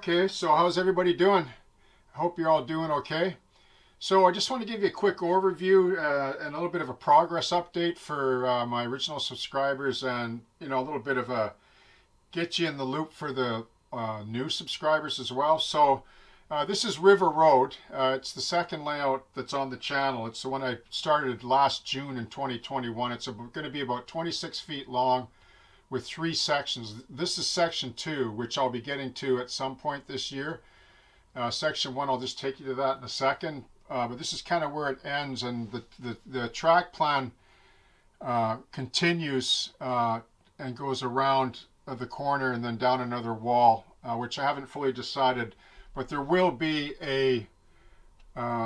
Okay, so how's everybody doing? I hope you're all doing okay. So I just want to give you a quick overview and a little bit of a progress update for my original subscribers, and a little bit of a get you in the loop for the new subscribers as well. So this is River Road. It's the second layout that's on the channel. It's the one I started last June in 2021. It's going to be about 26 feet long with 3 sections. This is section 2, which I'll be getting to at some point this year. Section 1, I'll just take you to that in a second. But this is kind of where it ends, and the track plan continues and goes around the corner and then down another wall, which I haven't fully decided. But there will be a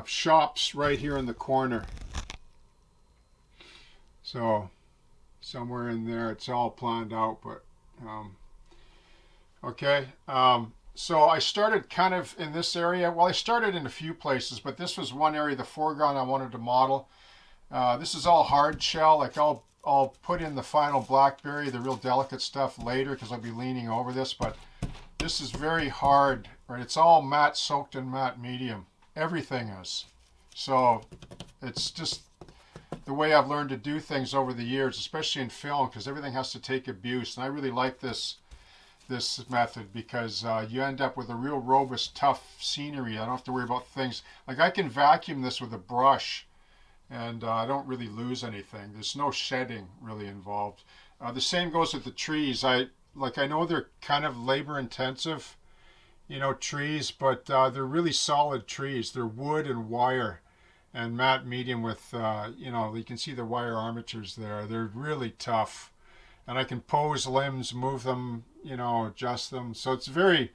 shops right here in the corner. So somewhere in there, it's all planned out. But okay. So I started kind of in this area. Well, I started in a few places, but this was one area, the foreground I wanted to model. This is all hard shell. Like I'll put in the final blackberry, the real delicate stuff later, because I'll be leaning over this. But this is very hard, right? It's all matte soaked in matte medium. Everything is. So it's just the way I've learned to do things over the years, especially in film, because everything has to take abuse. And I really like this method because you end up with a real robust, tough scenery. I don't have to worry about things. Like I can vacuum this with a brush and I don't really lose anything. There's no shedding really involved. The same goes with the trees. I know they're kind of labor intensive, trees, but they're really solid trees. They're wood and wire and matte medium with, you can see the wire armatures there. They're really tough. And I can pose limbs, move them, adjust them. So it's very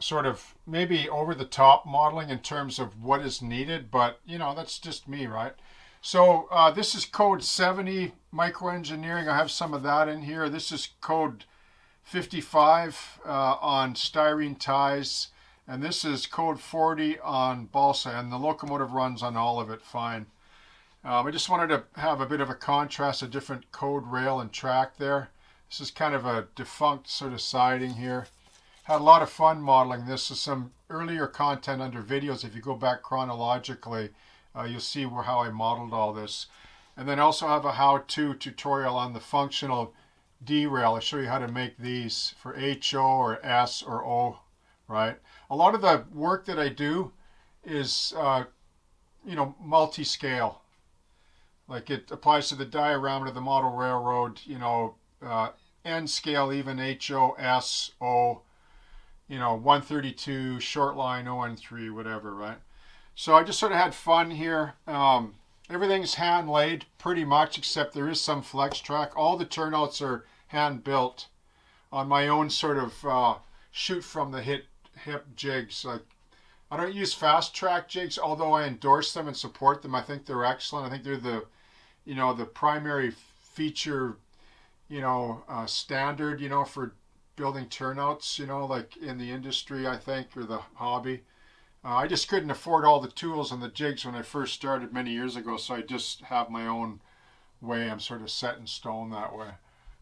sort of maybe over the top modeling in terms of what is needed, but that's just me, right? So this is code 70 microengineering. I have some of that in here. This is code 55 on styrene ties, and this is code 40 on balsa, and the locomotive runs on all of it fine. I just wanted to have a bit of a contrast, a different code rail and track there. This is kind of a defunct sort of siding here. Had a lot of fun modeling this. Is some earlier content under videos. If you go back chronologically, you'll see how I modeled all this. And then also have a how-to tutorial on the functional derail. I show you how to make these for HO or S or O, right? A lot of the work that I do is, multi-scale. Like it applies to the diorama, to the model railroad, N scale, even HO, S, O, 132, short line, ON3, whatever, right? So I just sort of had fun here. Everything's hand laid pretty much, except there is some flex track. All the turnouts are hand built on my own sort of shoot from the hip jigs. Like I don't use fast track jigs, although I endorse them and support them. I think they're excellent. I think they're the the primary feature, standard, for building turnouts, like in the industry, I think, or the hobby. I just couldn't afford all the tools and the jigs when I first started many years ago, so I just have my own way. I'm sort of set in stone that way.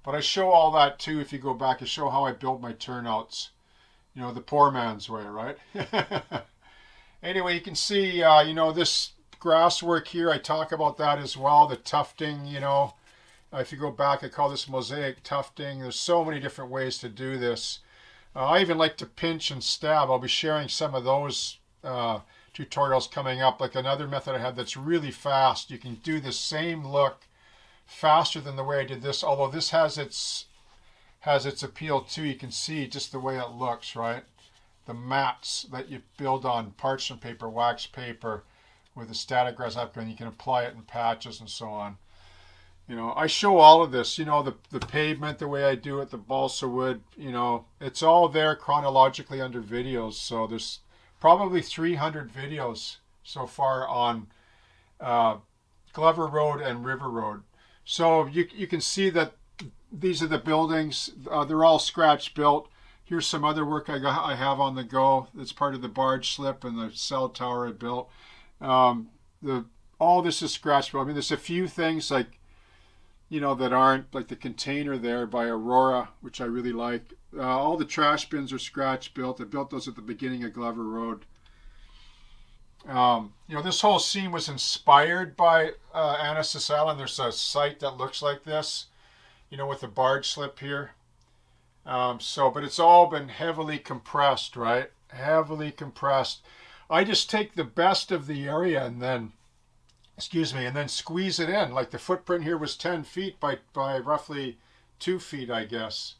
But I show all that too. If you go back, I show how I build my turnouts, the poor man's way, right? Anyway, you can see, this grass work here, I talk about that as well. The tufting, if you go back, I call this mosaic tufting. There's so many different ways to do this. I even like to pinch and stab. I'll be sharing some of those tutorials coming up. Like another method I have that's really fast. You can do the same look faster than the way I did this, although this has its appeal too. You can see just the way it looks, right? The mats that you build on parchment paper, wax paper, with a static resin, and you can apply it in patches and so on. I show all of this, the pavement, the way I do it, the balsa wood, it's all there chronologically under videos. So there's probably 300 videos so far on Glover Road and River Road. So you can see that these are the buildings. They're all scratch built. Here's some other work I have on the go. That's part of the barge slip and the cell tower I built. All this is scratch built. I mean, there's a few things like that aren't like the container there by Aurora, which I really like. All the trash bins are scratch built. I built those at the beginning of Glover Road. This whole scene was inspired by Anasaas Island. There's a site that looks like this, with the barge slip here. But it's all been heavily compressed, right? Heavily compressed. I just take the best of the area and then, and then squeeze it in. Like the footprint here was 10 feet by roughly 2 feet, I guess,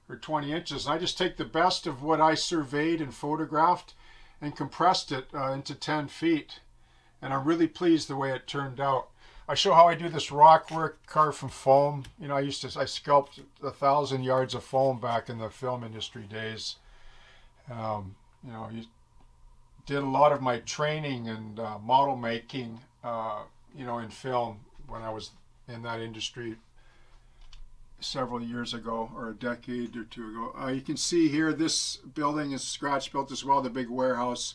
or 20 inches. And I just take the best of what I surveyed and photographed and compressed it into 10 feet. And I'm really pleased the way it turned out. I show how I do this rock work carved from foam. I sculpted 1,000 yards of foam back in the film industry days. You did a lot of my training and model making, in film when I was in that industry several years ago, or a decade or two ago. You can see here this building is scratch built as well, the big warehouse.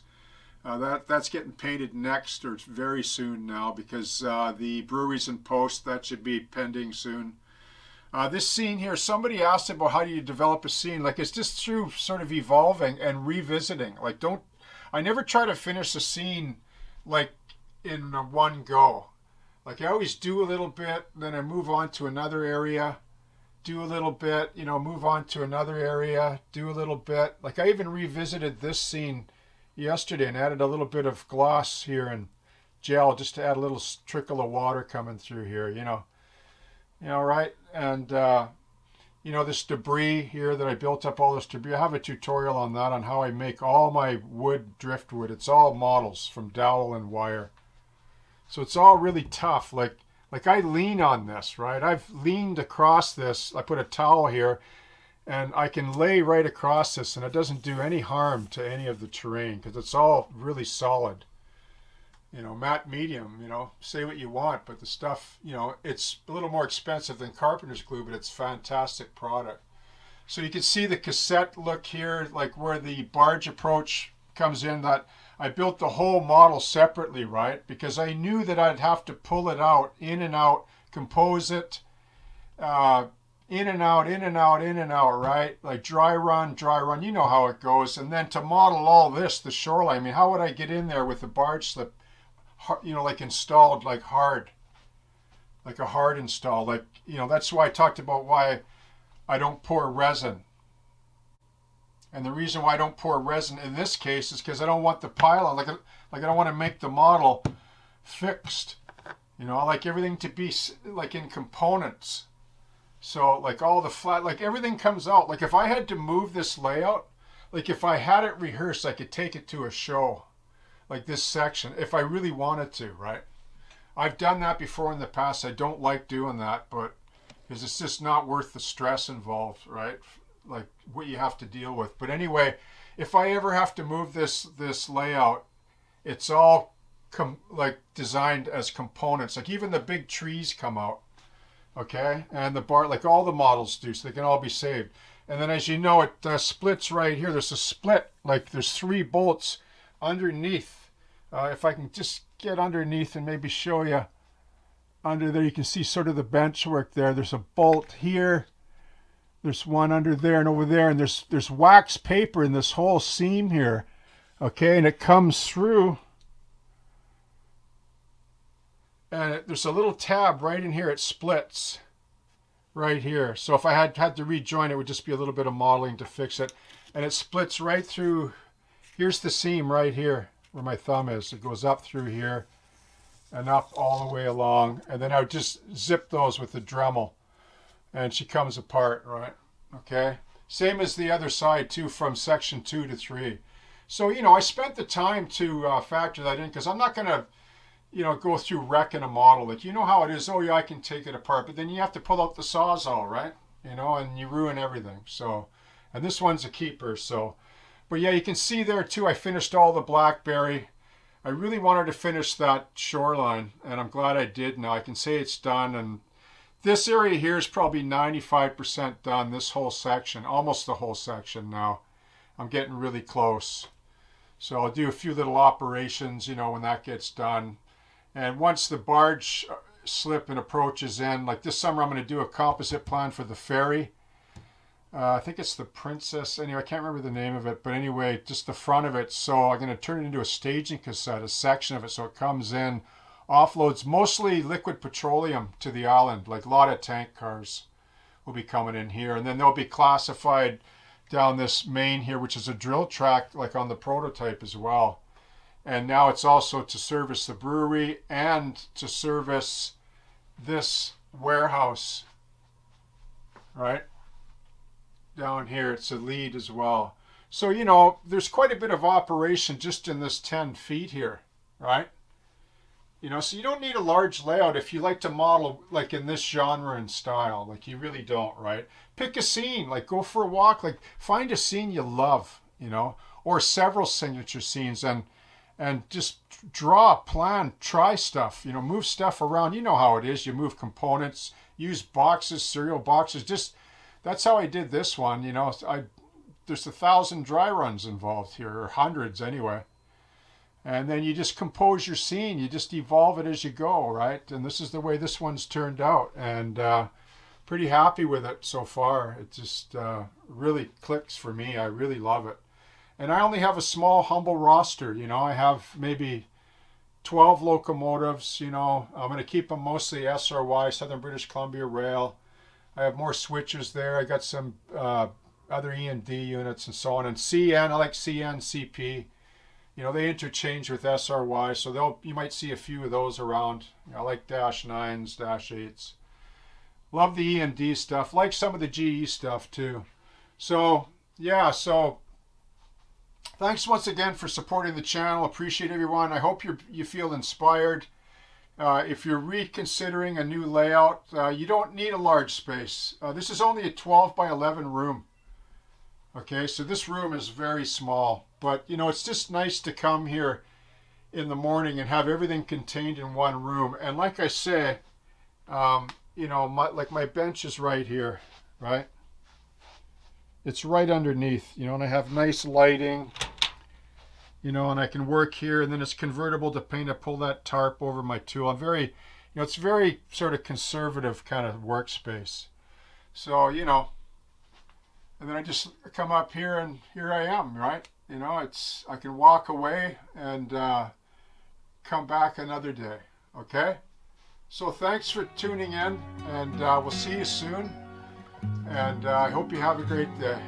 That's getting painted next, or very soon now, because the brewery's in post. That should be pending soon. This scene here, somebody asked about how do you develop a scene. Like, it's just through sort of evolving and revisiting. Like, I never try to finish a scene like in one go. Like, I always do a little bit, then I move on to another area, do a little bit, move on to another area, do a little bit. Like, I even revisited this scene yesterday and added a little bit of gloss here and gel just to add a little trickle of water coming through here, right? And this debris here that I built up, all this debris, I have a tutorial on that, on how I make all my wood, driftwood. It's all models from dowel and wire, so it's all really tough. Like I lean on this, right? I've leaned across this. I put a towel here and I can lay right across this, and it doesn't do any harm to any of the terrain because it's all really solid. Matte medium, say what you want, but the stuff, it's a little more expensive than carpenter's glue, but it's fantastic product. So you can see the cassette look here, like where the barge approach comes in, that I built the whole model separately, right? Because I knew that I'd have to pull it out, in and out, compose it, in and out, in and out, in and out, right? Like dry run, you know how it goes. And then to model all this, the shoreline, I mean, how would I get in there with the barge slip, like installed, like hard, like a hard install? Like, that's why I talked about why I don't pour resin. And the reason why I don't pour resin in this case is because I don't want the pylon, like I don't want to make the model fixed. I like everything to be like in components. So like all the flat, like everything comes out. Like if I had to move this layout, like if I had it rehearsed, I could take it to a show, like this section, if I really wanted to, right? I've done that before in the past. I don't like doing that, but because it's just not worth the stress involved, right? Like what you have to deal with. But anyway, if I ever have to move this layout, it's all like designed as components. Like even the big trees come out. Okay, and the bar, like all the models do, so they can all be saved. And then, as you know, it splits right here. There's a split, like there's 3 bolts underneath. If I can just get underneath and maybe show you under there, you can see sort of the bench work there. There's a bolt here. There's one under there and over there, and there's wax paper in this whole seam here. Okay, and it comes through. And there's a little tab right in here. It splits right here. So if I had to rejoin, it would just be a little bit of modeling to fix it. And it splits right through. Here's the seam right here where my thumb is. It goes up through here and up all the way along. And then I would just zip those with the Dremel. And she comes apart, right? Okay. Same as the other side too, from section 2 to 3. So, I spent the time to factor that in, because I'm not going to go through wrecking a model. Like, how it is. Oh yeah, I can take it apart, but then you have to pull out the Sawzall, right? And you ruin everything. So, and this one's a keeper. So, but yeah, you can see there too, I finished all the blackberry. I really wanted to finish that shoreline, and I'm glad I did now. I can say it's done, and this area here is probably 95% done, this whole section, almost the whole section now. I'm getting really close. So I'll do a few little operations, when that gets done. And once the barge slip and approaches in. Like this summer, I'm going to do a composite plan for the ferry. I think it's the Princess. Anyway, I can't remember the name of it, but anyway, just the front of it. So I'm going to turn it into a staging cassette, a section of it, so it comes in, offloads mostly liquid petroleum to the island. Like a lot of tank cars will be coming in here, and then they'll be classified down this main here, which is a drill track, like on the prototype as well. And now it's also to service the brewery and to service this warehouse, right? Down here, it's a lead as well. So, you know, there's quite a bit of operation just in this 10 feet here, right? You know, so you don't need a large layout if you like to model like in this genre and style. Like you really don't, right? Pick a scene, like go for a walk, like find a scene you love, you know, or several signature scenes, and just draw, plan, try stuff, you know, move stuff around. You know how it is. You move components, use boxes, serial boxes. Just that's how I did this one, you know. There's 1,000 dry runs involved here, or hundreds anyway. And then you just compose your scene. You just evolve it as you go, right? And this is the way this one's turned out. And pretty happy with it so far. It just really clicks for me. I really love it. And I only have a small, humble roster. You know, I have maybe 12 locomotives. You know, I'm going to keep them mostly SRY, Southern British Columbia Rail. I have more switches there. I got some other E&D units and so on. And CN, I like CN, CP. You know, they interchange with SRY, so you might see a few of those around. You know, I like -9s, -8s. Love the E&D stuff. Like some of the GE stuff too. So, yeah, so thanks once again for supporting the channel. Appreciate everyone. I hope you feel inspired. If you're reconsidering a new layout, you don't need a large space. This is only a 12 by 11 room. Okay, so this room is very small, but you know, it's just nice to come here in the morning and have everything contained in one room. And like I say, you know, my bench is right here, right? It's right underneath, you know, and I have nice lighting, you know, and I can work here, and then it's convertible to paint. I pull that tarp over my tool. I'm very, you know, it's very sort of conservative kind of workspace. So, you know, and then I just come up here and here I am, right? You know, I can walk away and come back another day, okay? So thanks for tuning in, and we'll see you soon. And I hope you have a great day.